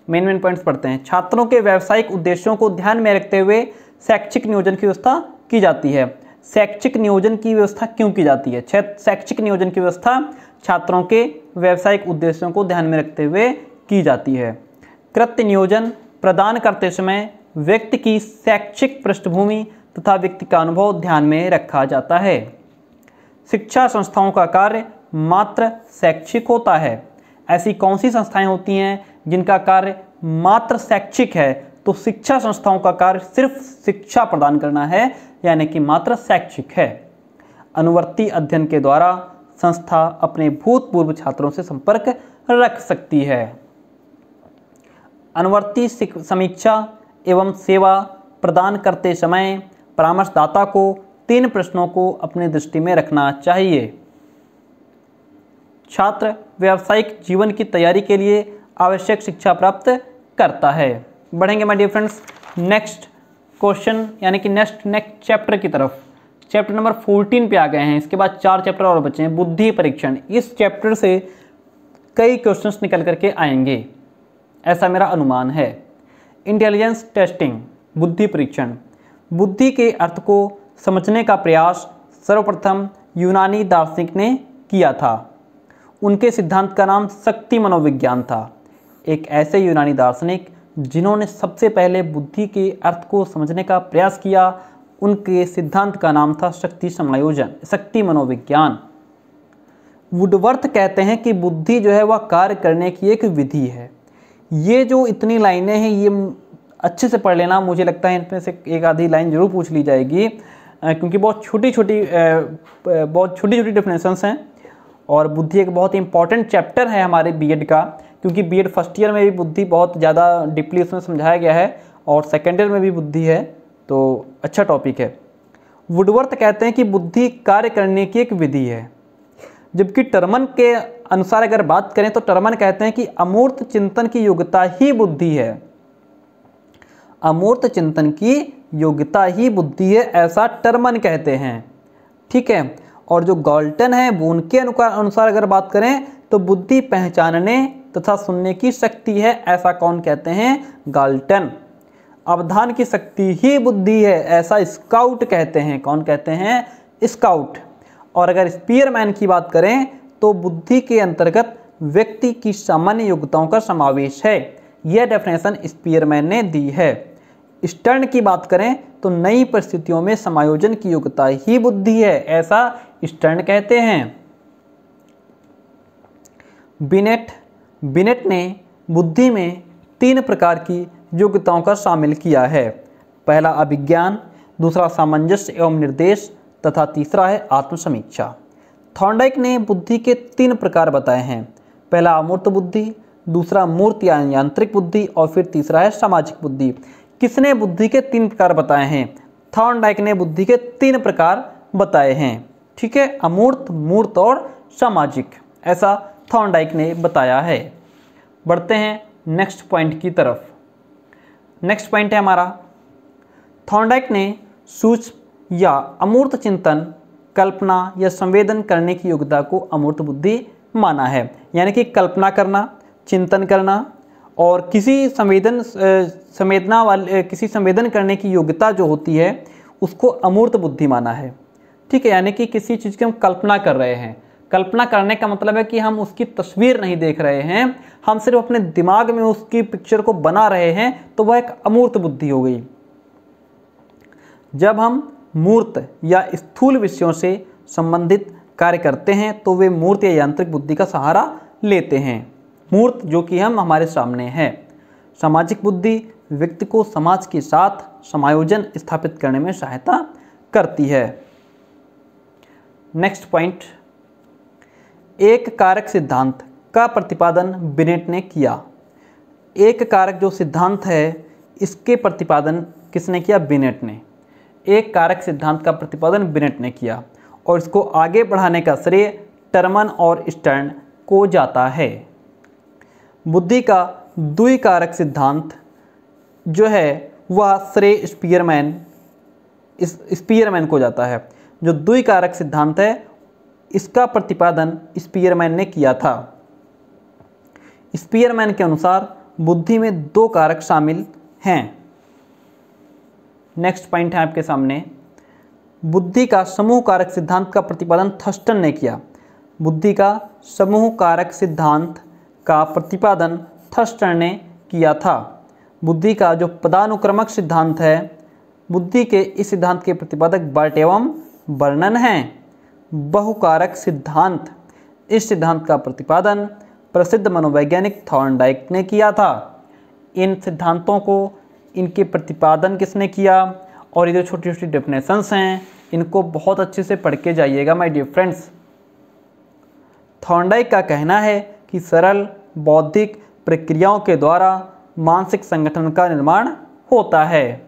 मेन पॉइंट्स पढ़ते हैं। छात्रों के व्यावसायिक उद्देश्यों को ध्यान में रखते हुए शैक्षिक नियोजन की व्यवस्था की जाती है। शैक्षिक नियोजन की व्यवस्था क्यों की जाती है? शैक्षिक नियोजन की व्यवस्था छात्रों के व्यावसायिक उद्देश्यों को ध्यान में रखते हुए की जाती है। कृत्य नियोजन प्रदान करते समय व्यक्ति की शैक्षिक पृष्ठभूमि तथा व्यक्ति का अनुभव ध्यान में रखा जाता है। शिक्षा संस्थाओं का कार्य मात्र शैक्षिक होता है। ऐसी कौन सी संस्थाएं होती हैं जिनका कार्य मात्र शैक्षिक है? तो शिक्षा संस्थाओं का कार्य सिर्फ शिक्षा प्रदान करना है, यानी कि मात्र शैक्षिक है। अनुवर्ती अध्ययन के द्वारा संस्था अपने भूतपूर्व छात्रों से संपर्क रख सकती है। अनुवर्ती समीक्षा एवं सेवा प्रदान करते समय परामर्शदाता को 3 प्रश्नों को अपनी दृष्टि में रखना चाहिए। छात्र व्यावसायिक जीवन की तैयारी के लिए आवश्यक शिक्षा प्राप्त करता है। बढ़ेंगे my dear friends next question, यानी कि नेक्स्ट चैप्टर की तरफ। चैप्टर नंबर 14 पे आ गए हैं। इसके बाद 4 चैप्टर और बचे हैं। बुद्धि परीक्षण, इस चैप्टर से कई क्वेश्चंस निकल करके आएंगे, ऐसा मेरा अनुमान है। इंटेलिजेंस टेस्टिंग, बुद्धि परीक्षण। बुद्धि के अर्थ को समझने का प्रयास सर्वप्रथम यूनानी दार्शनिक ने किया था। उनके सिद्धांत का नाम शक्ति मनोविज्ञान था। एक ऐसे यूनानी दार्शनिक जिन्होंने सबसे पहले बुद्धि के अर्थ को समझने का प्रयास किया, उनके सिद्धांत का नाम था शक्ति समायोजन, शक्ति मनोविज्ञान। वुडवर्थ कहते हैं कि बुद्धि जो है वह कार्य करने की एक विधि है। ये जो इतनी लाइनें हैं ये अच्छे से पढ़ लेना, मुझे लगता है इनमें से एक आधी लाइन जरूर पूछ ली जाएगी, क्योंकि बहुत छोटी छोटी डेफिनेशंस हैं और बुद्धि एक बहुत इंपॉर्टेंट चैप्टर है हमारे बीएड का, क्योंकि बीएड फर्स्ट ईयर में भी बुद्धि बहुत ज़्यादा डीपली उसमें समझाया गया है और सेकेंड ईयर में भी बुद्धि है, तो अच्छा टॉपिक है। वुडवर्थ कहते हैं कि बुद्धि कार्य करने की एक विधि है, जबकि टर्मन के अनुसार अगर बात करें तो टर्मन कहते हैं कि अमूर्त चिंतन की योग्यता ही बुद्धि है। अमूर्त चिंतन की योग्यता ही बुद्धि है, ऐसा टर्मन कहते हैं। ठीक है, और जो गाल्टन है वो उनके अनुसार अगर बात करें तो बुद्धि पहचानने तथा सुनने की शक्ति है, ऐसा कौन कहते हैं? गाल्टन। अवधान की शक्ति ही बुद्धि है, ऐसा स्काउट कहते हैं। कौन कहते हैं? स्काउट। और अगर स्पीयरमैन की बात करें तो बुद्धि के अंतर्गत व्यक्ति की सामान्य योग्यताओं का समावेश है। यह डेफिनेशन स्पीयरमैन ने दी है। स्टर्न की बात करें तो नई परिस्थितियों में समायोजन की योग्यता ही बुद्धि है, ऐसा स्टर्न कहते हैं। बिनेट ने बुद्धि में 3 प्रकार की योग्यताओं का शामिल किया है। पहला अभिज्ञान, दूसरा सामंजस्य एवं निर्देश तथा तीसरा है आत्मसमीक्षा। थॉर्नडाइक ने बुद्धि के 3 प्रकार बताए हैं। पहला अमूर्त बुद्धि, दूसरा मूर्त या यांत्रिक बुद्धि और फिर तीसरा है सामाजिक बुद्धि। किसने बुद्धि के 3 प्रकार बताए हैं? थॉर्नडाइक ने बुद्धि के 3 प्रकार बताए हैं। ठीक है, अमूर्त, मूर्त और सामाजिक, ऐसा थॉर्नडाइक ने बताया है। बढ़ते हैं नेक्स्ट पॉइंट की तरफ। नेक्स्ट पॉइंट है हमारा, थॉर्नडाइक ने सूक्ष्म या अमूर्त चिंतन, कल्पना या संवेदन करने की योग्यता को अमूर्त बुद्धि माना है। यानी कि कल्पना करना, चिंतन करना और किसी संवेदन करने की योग्यता जो होती है उसको अमूर्त बुद्धि माना है। ठीक है, यानी कि किसी चीज़ की हम कल्पना कर रहे हैं। कल्पना करने का मतलब है कि हम उसकी तस्वीर नहीं देख रहे हैं, हम सिर्फ अपने दिमाग में उसकी पिक्चर को बना रहे हैं, तो वह एक अमूर्त बुद्धि हो गई। जब हम मूर्त या स्थूल विषयों से संबंधित कार्य करते हैं तो वे मूर्त या यांत्रिक बुद्धि का सहारा लेते हैं। मूर्त जो कि हम हमारे सामने है। सामाजिक बुद्धि व्यक्ति को समाज के साथ समायोजन स्थापित करने में सहायता करती है। नेक्स्ट पॉइंट, एक कारक सिद्धांत का प्रतिपादन बिनेट ने किया। एक कारक जो सिद्धांत है इसके प्रतिपादन किसने किया? बिनेट ने। एक कारक सिद्धांत का प्रतिपादन बिनेट ने किया और इसको आगे बढ़ाने का श्रेय टर्मन और स्टर्न को जाता है। बुद्धि का द्विकारक सिद्धांत जो है वह श्रेय स्पीयरमैन को जाता है। जो द्विकारक सिद्धांत है इसका प्रतिपादन स्पीयरमैन ने किया था। स्पीयरमैन के अनुसार बुद्धि में 2 कारक शामिल हैं। नेक्स्ट पॉइंट है आपके सामने, बुद्धि का समूह कारक सिद्धांत का प्रतिपादन थर्स्टन ने किया। बुद्धि का समूह कारक सिद्धांत का प्रतिपादन थर्स्टन ने किया था। बुद्धि का जो पदानुक्रमक सिद्धांत है, बुद्धि के इस सिद्धांत के प्रतिपादक बर्ट एवं बर्नन हैं। बहुकारक सिद्धांत, इस सिद्धांत का प्रतिपादन प्रसिद्ध मनोवैज्ञानिक थॉर्नडाइक ने किया था। इन सिद्धांतों को, इनके प्रतिपादन किसने किया और ये जो छोटी छोटी डेफिनेशंस हैं इनको बहुत अच्छे से पढ़ के जाइएगा माय डियर फ्रेंड्स। थॉर्नडाइक का कहना है कि सरल बौद्धिक प्रक्रियाओं के द्वारा मानसिक संगठन का निर्माण होता है।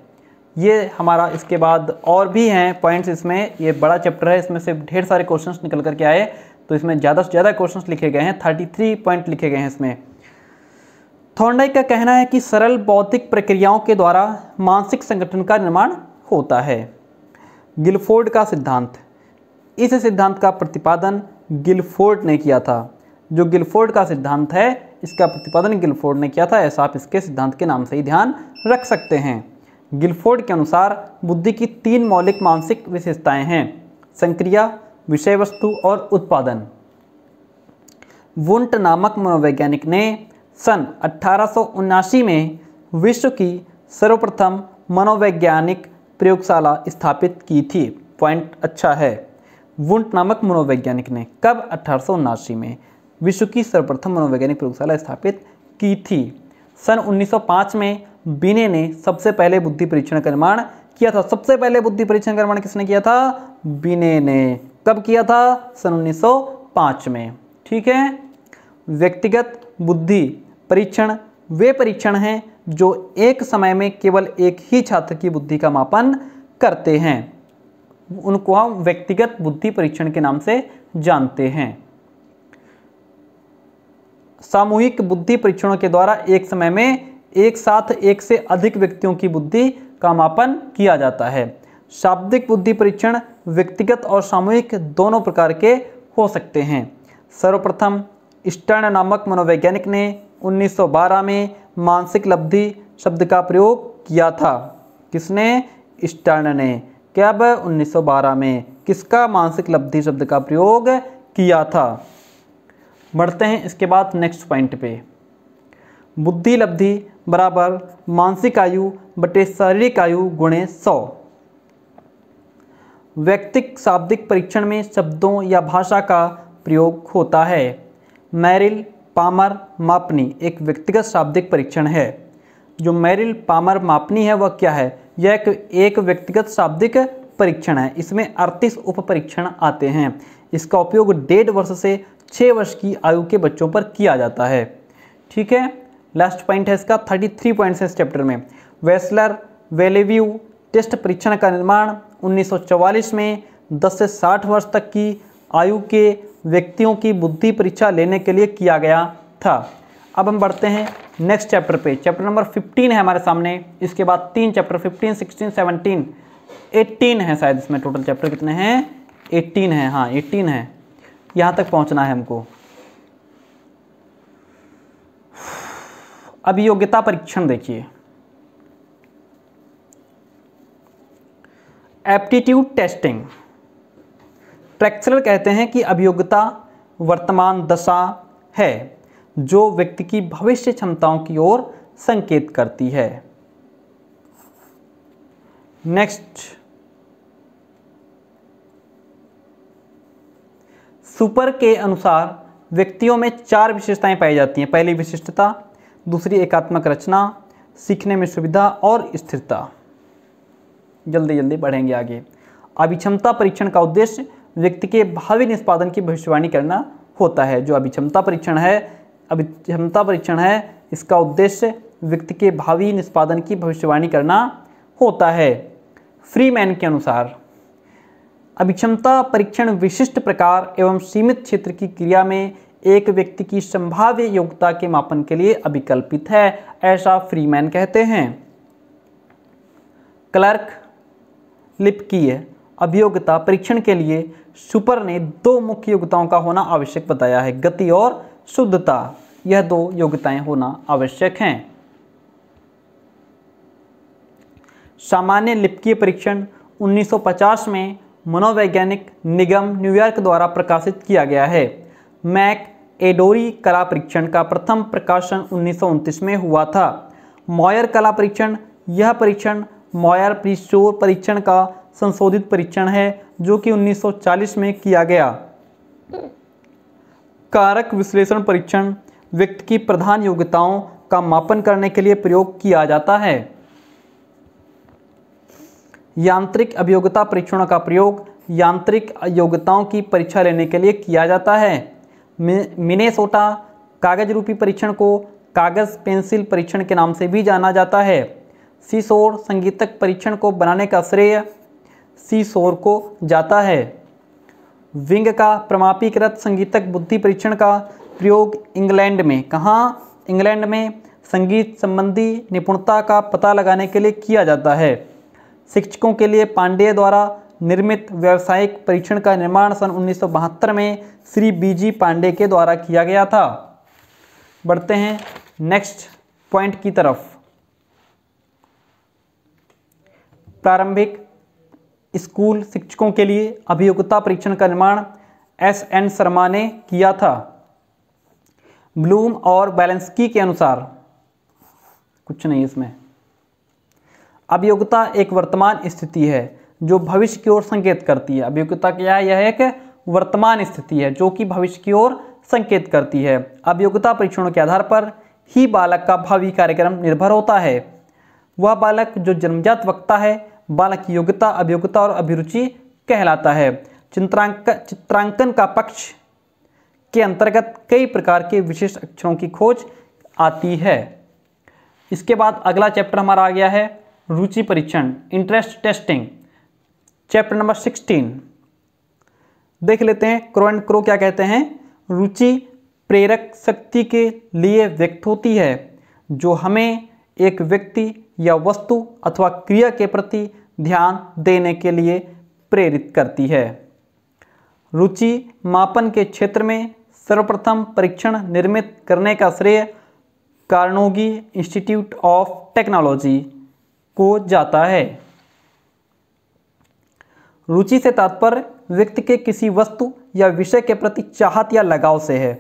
ये हमारा, इसके बाद और भी हैं पॉइंट्स इसमें, ये बड़ा चैप्टर है, इसमें से ढेर सारे क्वेश्चंस निकल करके आए, तो इसमें ज़्यादा से ज़्यादा क्वेश्चंस लिखे गए हैं, 33 पॉइंट लिखे गए हैं इसमें। थॉर्नडाइक का कहना है कि सरल बौद्धिक प्रक्रियाओं के द्वारा मानसिक संगठन का निर्माण होता है। गिलफोर्ड का सिद्धांत, इस सिद्धांत का प्रतिपादन गिलफोर्ड ने किया था। जो गिलफोर्ड का सिद्धांत है इसका प्रतिपादन गिलफोर्ड ने किया था, ऐसा आप इसके सिद्धांत के नाम से ही ध्यान रख सकते हैं। गिलफोर्ड के अनुसार बुद्धि की 3 मौलिक मानसिक विशेषताएं हैं: संक्रिया, विषय वस्तु और उत्पादन। वुंट नामक मनोवैज्ञानिक ने सन 1879 में विश्व की सर्वप्रथम मनोवैज्ञानिक प्रयोगशाला स्थापित की थी? पॉइंट अच्छा है। वुंट नामक मनोवैज्ञानिक ने कब? 1879 में विश्व की सर्वप्रथम मनोवैज्ञानिक प्रयोगशाला स्थापित की थी। सन 1905 में बिने ने सबसे पहले बुद्धि परीक्षण का निर्माण किया था। सबसे पहले बुद्धि परीक्षण का निर्माण किसने किया था? बिने ने। कब किया था? सन 1905 में। ठीक है। व्यक्तिगत बुद्धि परीक्षण वे परीक्षण हैं जो एक समय में केवल एक ही छात्र की बुद्धि का मापन करते हैं, उनको हम व्यक्तिगत बुद्धि परीक्षण के नाम से जानते हैं। सामूहिक बुद्धि परीक्षणों के द्वारा एक समय में एक साथ एक से अधिक व्यक्तियों की बुद्धि का मापन किया जाता है। शाब्दिक बुद्धि परीक्षण व्यक्तिगत और सामूहिक दोनों प्रकार के हो सकते हैं। सर्वप्रथम स्टर्न नामक मनोवैज्ञानिक ने 1912 में मानसिक लब्धि शब्द का प्रयोग किया था। किसने? स्टर्न ने। कब? 1912 में। किसका? मानसिक लब्धि शब्द का प्रयोग किया था। बढ़ते हैं इसके बाद नेक्स्ट पॉइंट पे। बुद्धि लब्धि बराबर मानसिक आयु बटे शारीरिक आयु गुणे 100। व्यक्तिक शाब्दिक परीक्षण में शब्दों या भाषा का प्रयोग होता है। मैरिल पामर मापनी एक व्यक्तिगत शाब्दिक परीक्षण है। जो मैरिल पामर मापनी है वह क्या है? यह एक व्यक्तिगत शाब्दिक परीक्षण है। इसमें 38 उप परीक्षण आते हैं। इसका उपयोग 1.5 वर्ष से 6 वर्ष की आयु के बच्चों पर किया जाता है। ठीक है। लास्ट पॉइंट है इसका। 33 पॉइंट्स है इस चैप्टर में। वेस्लर वेलेव्यू टेस्ट परीक्षण का निर्माण 1944 में 10 से 60 वर्ष तक की आयु के व्यक्तियों की बुद्धि परीक्षा लेने के लिए किया गया था। अब हम बढ़ते हैं नेक्स्ट चैप्टर पे। चैप्टर नंबर 15 है हमारे सामने। इसके बाद 3 चैप्टर 15, 16, 17, 18 है शायद। इसमें टोटल चैप्टर कितने हैं? 18 है। हाँ 18 है। यहाँ तक पहुँचना है हमको। अब योग्यता परीक्षण देखिए। Aptitude testing. ट्रैक्चरर कहते हैं कि अभियोग्यता वर्तमान दशा है जो व्यक्ति की भविष्य क्षमताओं की ओर संकेत करती है। नेक्स्ट, सुपर के अनुसार व्यक्तियों में 4 विशेषताएं पाई जाती हैं। पहली विशिष्टता, दूसरी एकात्मक रचना, सीखने में सुविधा और स्थिरता। जल्दी जल्दी बढ़ेंगे आगे। अभिक्षमता परीक्षण का उद्देश्य व्यक्ति के भावी निष्पादन की भविष्यवाणी करना होता है। जो अभिक्षमता परीक्षण है इसका उद्देश्य व्यक्ति के भावी निष्पादन की भविष्यवाणी करना होता है। फ्रीमैन के अनुसार अभिक्षमता परीक्षण विशिष्ट प्रकार एवं सीमित क्षेत्र की क्रिया में एक व्यक्ति की संभाव्य योग्यता के मापन के लिए अभिकल्पित है, ऐसा फ्रीमैन कहते हैं। क्लर्क लिप्कीय अभियोग्यता परीक्षण के लिए सुपर ने 2 मुख्य योग्यताओं का होना आवश्यक बताया है, गति और शुद्धता। यह 2 योग्यताएं होना आवश्यक हैं। सामान्य लिप्कीय परीक्षण 1950 में मनोवैज्ञानिक निगम न्यूयॉर्क द्वारा प्रकाशित किया गया है। मैक एडोरी कला परीक्षण का प्रथम प्रकाशन 1929 में हुआ था। मॉयर कला परीक्षण, यह परीक्षण मॉयर प्रीस्टोर परीक्षण का संशोधित परीक्षण है जो कि 1940 में किया गया। कारक विश्लेषण परीक्षण व्यक्ति की प्रधान योग्यताओं का मापन करने के लिए प्रयोग किया जाता है। यांत्रिक अभियोग्यता परीक्षणों का प्रयोग यांत्रिक योग्यताओं की परीक्षा लेने के लिए किया जाता है। मिनेसोटा कागज रूपी परीक्षण को कागज पेंसिल परीक्षण के नाम से भी जाना जाता है। सीसोर संगीतक परीक्षण को बनाने का श्रेय सीसोर को जाता है। विंग का प्रमापीकृत संगीतक बुद्धि परीक्षण का प्रयोग इंग्लैंड में, कहाँ? इंग्लैंड में संगीत संबंधी निपुणता का पता लगाने के लिए किया जाता है। शिक्षकों के लिए पांडेय द्वारा निर्मित व्यावसायिक परीक्षण का निर्माण सन 1972 में श्री बीजी पांडे के द्वारा किया गया था। बढ़ते हैं नेक्स्ट पॉइंट की तरफ। प्रारंभिक स्कूल शिक्षकों के लिए अभियोग्यता परीक्षण का निर्माण S.N. शर्मा ने किया था। ब्लूम और बैलेंस्की के अनुसार कुछ नहीं इसमें। अभियोग्यता एक वर्तमान स्थिति है जो भविष्य की ओर संकेत करती है। अभियोग्यता क्या है? यह एक वर्तमान स्थिति है जो कि भविष्य की ओर संकेत करती है। अभियोग्यता परीक्षणों के आधार पर ही बालक का भावी कार्यक्रम निर्भर होता है। वह बालक जो जन्मजात वक्ता है बालक की योग्यता, अभियोग्यता और अभिरुचि कहलाता है। चित्रांकन का पक्ष के अंतर्गत कई प्रकार के विशेष अक्षरों की खोज आती है। इसके बाद अगला चैप्टर हमारा आ गया है रुचि परीक्षण, इंटरेस्ट टेस्टिंग, चैप्टर नंबर 16। देख लेते हैं क्रो एंड क्रो क्या कहते हैं। रुचि प्रेरक शक्ति के लिए व्यक्त होती है जो हमें एक व्यक्ति या वस्तु अथवा क्रिया के प्रति ध्यान देने के लिए प्रेरित करती है। रुचि मापन के क्षेत्र में सर्वप्रथम परीक्षण निर्मित करने का श्रेय कार्नेगी इंस्टीट्यूट ऑफ टेक्नोलॉजी को जाता है। रुचि से तात्पर्य व्यक्ति के किसी वस्तु या विषय के प्रति चाहत या लगाव से है।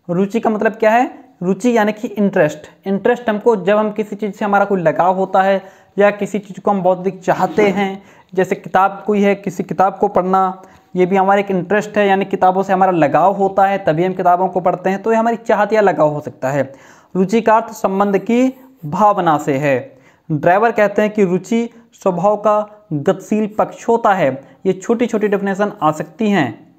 रुचि का मतलब क्या है? रुचि यानी कि इंटरेस्ट। इंटरेस्ट हमको जब हम किसी चीज़ से हमारा कोई लगाव होता है या किसी चीज़ को हम बहुत अधिक चाहते हैं, जैसे किताब कोई है, किसी किताब को पढ़ना, ये भी हमारा एक इंटरेस्ट है, यानी किताबों से हमारा लगाव होता है तभी हम किताबों को पढ़ते हैं, तो ये हमारी चाहत या लगाव हो सकता है। रुचि का अर्थ संबंध की भावना से है। ड्राइवर कहते हैं कि रुचि स्वभाव का गतिशील पक्ष होता है। ये छोटी छोटी डेफिनेशन आ सकती हैं।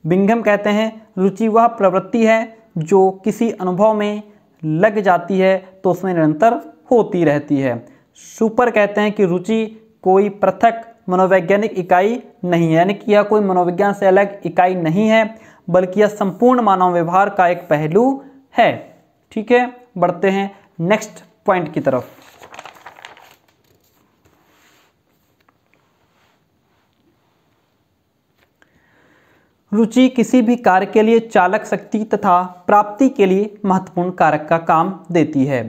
बिंघम कहते हैं रुचि वह प्रवृत्ति है जो किसी अनुभव में लग जाती है तो उसमें निरंतर होती रहती है। सुपर कहते हैं कि रुचि कोई पृथक मनोवैज्ञानिक इकाई नहीं है, यानी कि यह कोई मनोविज्ञान से अलग इकाई नहीं है बल्कि यह संपूर्ण मानव व्यवहार का एक पहलू है। ठीक है, बढ़ते हैं नेक्स्ट पॉइंट की तरफ। रुचि किसी भी कार्य के लिए चालक शक्ति तथा प्राप्ति के लिए महत्वपूर्ण कारक का काम देती है।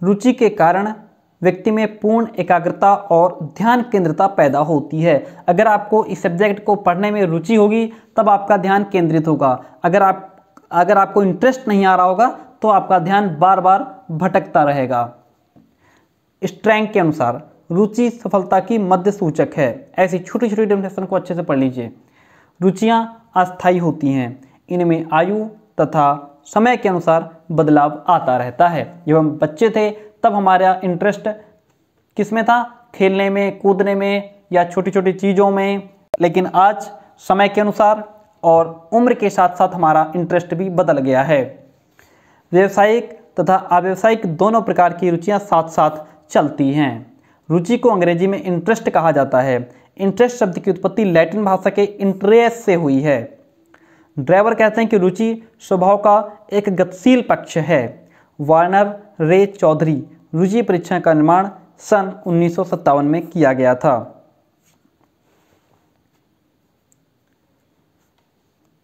रुचि के कारण व्यक्ति में पूर्ण एकाग्रता और ध्यान केंद्रिता पैदा होती है। अगर आपको इस सब्जेक्ट को पढ़ने में रुचि होगी तब आपका ध्यान केंद्रित होगा। अगर आपको इंटरेस्ट नहीं आ रहा होगा तो आपका ध्यान बार बार भटकता रहेगा। स्ट्रैंग के अनुसार रुचि सफलता की मध्य सूचक है। ऐसी छोटी छोटी डेफिनेशन को अच्छे से पढ़ लीजिए। रुचियाँ अस्थायी होती हैं, इनमें आयु तथा समय के अनुसार बदलाव आता रहता है। जब हम बच्चे थे तब हमारा इंटरेस्ट किस में था? खेलने में, कूदने में या छोटी छोटी चीज़ों में, लेकिन आज समय के अनुसार और उम्र के साथ साथ हमारा इंटरेस्ट भी बदल गया है। व्यावसायिक तथा अव्यावसायिक दोनों प्रकार की रुचियां साथ साथ चलती हैं। रुचि को अंग्रेजी में इंटरेस्ट कहा जाता है। इंटरेस्ट शब्द की उत्पत्ति लैटिन भाषा के इंटरेस्ट से हुई है। ड्राइवर कहते हैं कि रुचि स्वभाव का एक गतिशील पक्ष है। वार्नर रे चौधरी रुचि परीक्षण का निर्माण सन 1957 में किया गया था।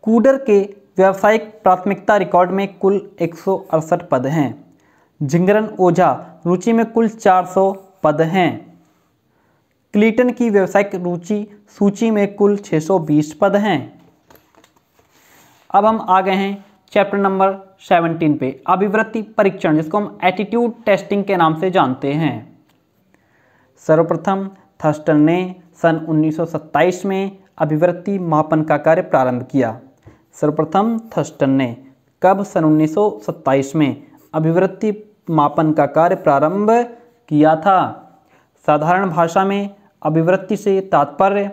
कूडर के व्यावसायिक प्राथमिकता रिकॉर्ड में कुल 168 पद हैं। झिंगरन ओझा रुचि में कुल 400 पद हैं। क्लीटन की व्यावसायिक रुचि सूची में कुल 620 पद हैं। अब हम आ गए हैं चैप्टर नंबर 17 पे, अभिवृत्ति परीक्षण, जिसको हम एटीट्यूड टेस्टिंग के नाम से जानते हैं। सर्वप्रथम थर्स्टन ने सन 1927 में अभिवृत्ति मापन का कार्य प्रारंभ किया। सर्वप्रथम थर्स्टन ने कब? सन 1927 में अभिवृत्ति मापन का कार्य प्रारंभ किया था। साधारण भाषा में अभिवृत्ति से तात्पर्य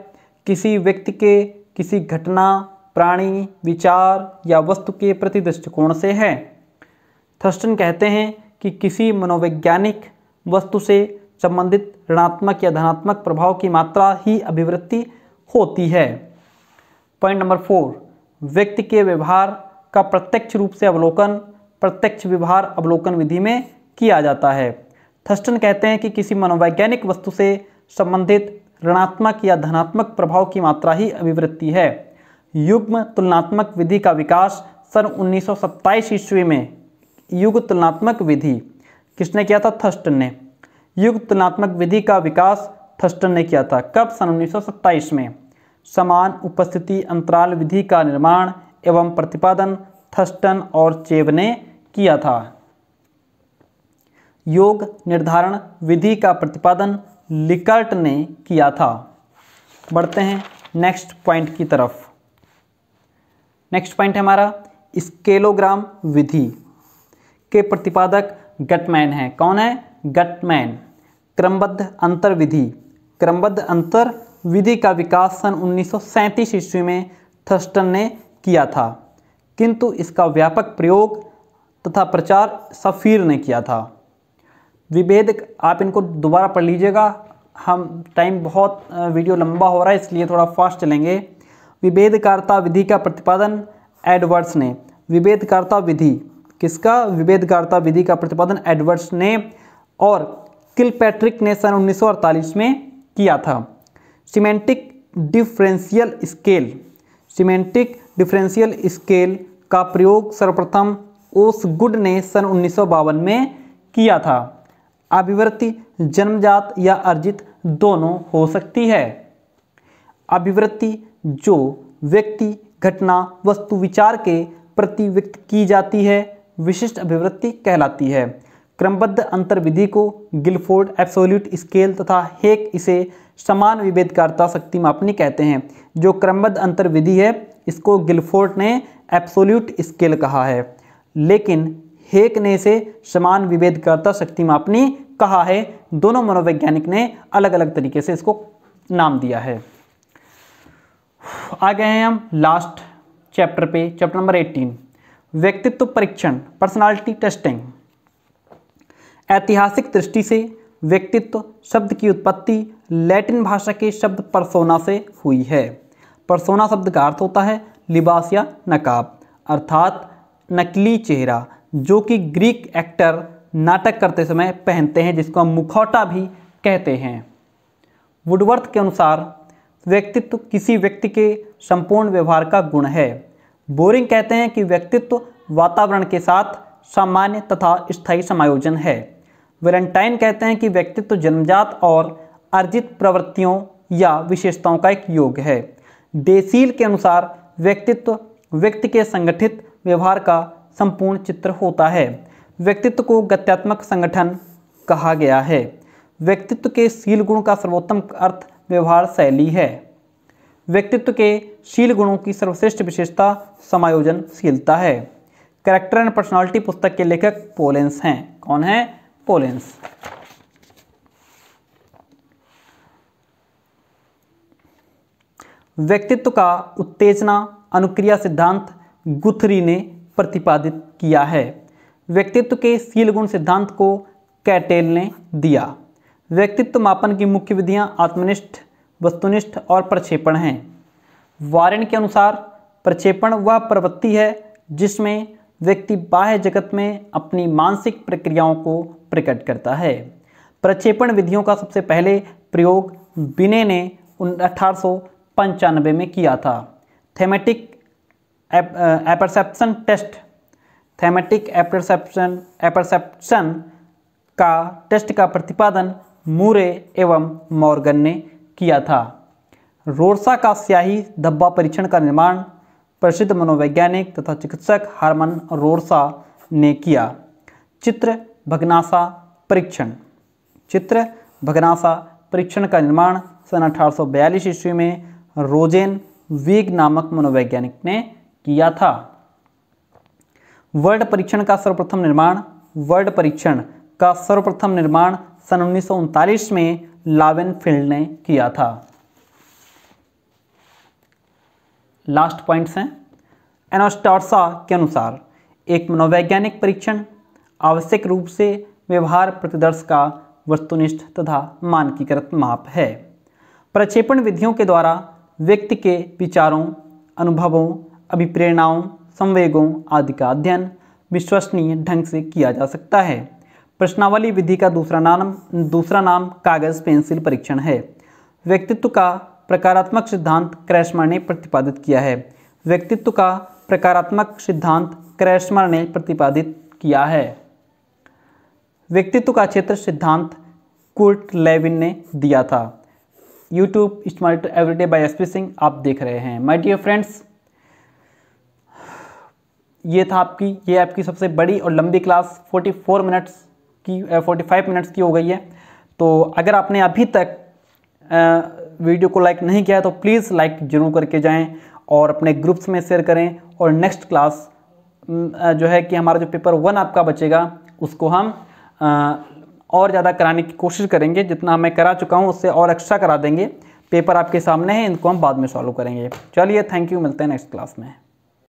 किसी व्यक्ति के किसी घटना, प्राणी, विचार या वस्तु के प्रति दृष्टिकोण से है। थर्स्टन कहते हैं कि किसी मनोवैज्ञानिक वस्तु से संबंधित ऋणात्मक या धनात्मक प्रभाव की मात्रा ही अभिवृत्ति होती है। पॉइंट नंबर 4, व्यक्ति के व्यवहार का प्रत्यक्ष रूप से अवलोकन प्रत्यक्ष व्यवहार अवलोकन विधि में किया जाता है। थर्स्टन कहते हैं कि किसी मनोवैज्ञानिक वस्तु से संबंधित ऋणात्मक या धनात्मक प्रभाव की मात्रा ही अभिवृत्ति है। युग्म तुलनात्मक विधि का विकास सन 1927 ईस्वी में, युग तुलनात्मक विधि किसने किया था? थर्स्टन ने। युग तुलनात्मक विधि का विकास थर्स्टन ने किया था। कब? सन 1927 में। समान उपस्थिति अंतराल विधि का निर्माण एवं प्रतिपादन थर्स्टन और चेव ने किया था। योग निर्धारण विधि का प्रतिपादन लिकर्ट ने किया था। बढ़ते हैं नेक्स्ट पॉइंट की तरफ। नेक्स्ट पॉइंट है हमारा स्केलोग्राम विधि के प्रतिपादक गटमैन है। कौन है? गटमैन। क्रमबद्ध अंतर विधि, क्रमबद्ध अंतर विधि का विकास सन 1937 ईस्वी में थर्स्टन ने किया था, किंतु इसका व्यापक प्रयोग तथा प्रचार सफीर ने किया था। विभेद, आप इनको दोबारा पढ़ लीजिएगा, हम टाइम बहुत वीडियो लंबा हो रहा है इसलिए थोड़ा फास्ट चलेंगे। विभेदकारिता विधि का प्रतिपादन एडवर्ड्स ने। विभेदकारिता विधि किसका? विभेदकारिता विधि का प्रतिपादन एडवर्ड्स ने और किलपैट्रिक ने सन 1948 में किया था। Semantic differential scale, semantic differential scale का प्रयोग सर्वप्रथम ओसगुड ने सन 1952 में किया था। अभिवृत्ति जन्मजात या अर्जित दोनों हो सकती है। अभिवृत्ति जो व्यक्ति, घटना, वस्तु, विचार के प्रति व्यक्त की जाती है विशिष्ट अभिवृत्ति कहलाती है। क्रमबद्ध अंतर विधि को गिलफोर्ड एब्सोल्यूट स्केल तथा हेक इसे समान विभेदकारिता शक्ति मापनी कहते हैं। जो क्रमबद्ध अंतर विधि है इसको गिलफोर्ड ने एब्सोल्यूट स्केल कहा है, लेकिन हेक ने इसे समान विभेदकारिता शक्ति मापनी कहा है। दोनों मनोवैज्ञानिक ने अलग अलग तरीके से इसको नाम दिया है। आ गए हैं हम लास्ट चैप्टर पे, चैप्टर नंबर 18, व्यक्तित्व परीक्षण, पर्सनालिटी टेस्टिंग। ऐतिहासिक दृष्टि से व्यक्तित्व शब्द की उत्पत्ति लैटिन भाषा के शब्द पर्सोना से हुई है। पर्सोना शब्द का अर्थ होता है लिबास या नकाब, अर्थात नकली चेहरा, जो कि ग्रीक एक्टर नाटक करते समय पहनते हैं, जिसको हम मुखौटा भी कहते हैं। वुडवर्थ के अनुसार व्यक्तित्व किसी व्यक्ति के संपूर्ण व्यवहार का गुण है। बोरिंग कहते हैं कि व्यक्तित्व वातावरण के साथ सामान्य तथा स्थायी समायोजन है। वैलेंटाइन कहते हैं कि व्यक्तित्व जन्मजात और अर्जित प्रवृत्तियों या विशेषताओं का एक योग है। डेसील के अनुसार व्यक्तित्व व्यक्ति के संगठित व्यवहार का संपूर्ण चित्र होता है। व्यक्तित्व को गत्यात्मक संगठन कहा गया है। व्यक्तित्व के शील गुण का सर्वोत्तम अर्थ व्यवहार शैली है। व्यक्तित्व के शील गुणों की सर्वश्रेष्ठ विशेषता समायोजनशीलता है। कैरेक्टर एंड पर्सनालिटी पुस्तक के लेखक पोलेंस हैं। कौन है? पोलेंस। व्यक्तित्व का उत्तेजना अनुक्रिया सिद्धांत गुथरी ने प्रतिपादित किया है। व्यक्तित्व के शील गुण सिद्धांत को कैटेल ने दिया। व्यक्तित्व मापन की मुख्य विधियां आत्मनिष्ठ, वस्तुनिष्ठ और प्रक्षेपण हैं। वारेन के अनुसार प्रक्षेपण वह प्रवृत्ति है जिसमें व्यक्ति बाह्य जगत में अपनी मानसिक प्रक्रियाओं को प्रकट करता है। प्रक्षेपण विधियों का सबसे पहले प्रयोग बिने ने 1895 में किया था। Thematic apperception test, thematic apperception का टेस्ट का प्रतिपादन मूरे एवं मॉर्गन ने किया था। रोर्सा का स्याही धब्बा परीक्षण का निर्माण प्रसिद्ध मनोवैज्ञानिक तथा चिकित्सक हार्मन रोर्सा ने किया। चित्र भग्नाशा परीक्षण, चित्र भग्नाशा परीक्षण का निर्माण सन 1842 ईस्वी में रोजेन वीग नामक मनोवैज्ञानिक ने किया था। वर्ड परीक्षण का सर्वप्रथम निर्माण, वर्ड परीक्षण का सर्वप्रथम निर्माण सन 1939 में लावेनफील्ड ने किया था। लास्ट पॉइंट्स हैं। एनास्टार्सा के अनुसार एक मनोवैज्ञानिक परीक्षण आवश्यक रूप से व्यवहार प्रतिदर्श का वस्तुनिष्ठ तथा मानकीकृत माप है। प्रक्षेपण विधियों के द्वारा व्यक्ति के विचारों, अनुभवों, अभिप्रेरणाओं, संवेगों आदि का अध्ययन विश्वसनीय ढंग से किया जा सकता है। प्रश्नावली विधि का दूसरा नाम कागज पेंसिल परीक्षण है। व्यक्तित्व का प्रकारात्मक सिद्धांत क्रैस्मर ने प्रतिपादित किया है। व्यक्तित्व का प्रकारात्मक सिद्धांत क्रैस्मर ने प्रतिपादित किया है। व्यक्तित्व का क्षेत्र सिद्धांत कुर्ट लेविन ने दिया था। YouTube smart everyday by SP Singh आप देख रहे हैं। माय डियर फ्रेंड्स, ये आपकी सबसे बड़ी और लंबी क्लास 45 मिनट्स की हो गई है। तो अगर आपने अभी तक वीडियो को लाइक नहीं किया है तो प्लीज़ लाइक जरूर करके जाएं और अपने ग्रुप्स में शेयर करें। और नेक्स्ट क्लास जो है कि हमारा जो पेपर 1 आपका बचेगा उसको हम और ज़्यादा कराने की कोशिश करेंगे। जितना मैं करा चुका हूँ उससे और एक्स्ट्रा करा देंगे। पेपर आपके सामने है, इनको हम बाद में सॉल्व करेंगे। चलिए, थैंक यू, मिलते हैं नेक्स्ट क्लास में।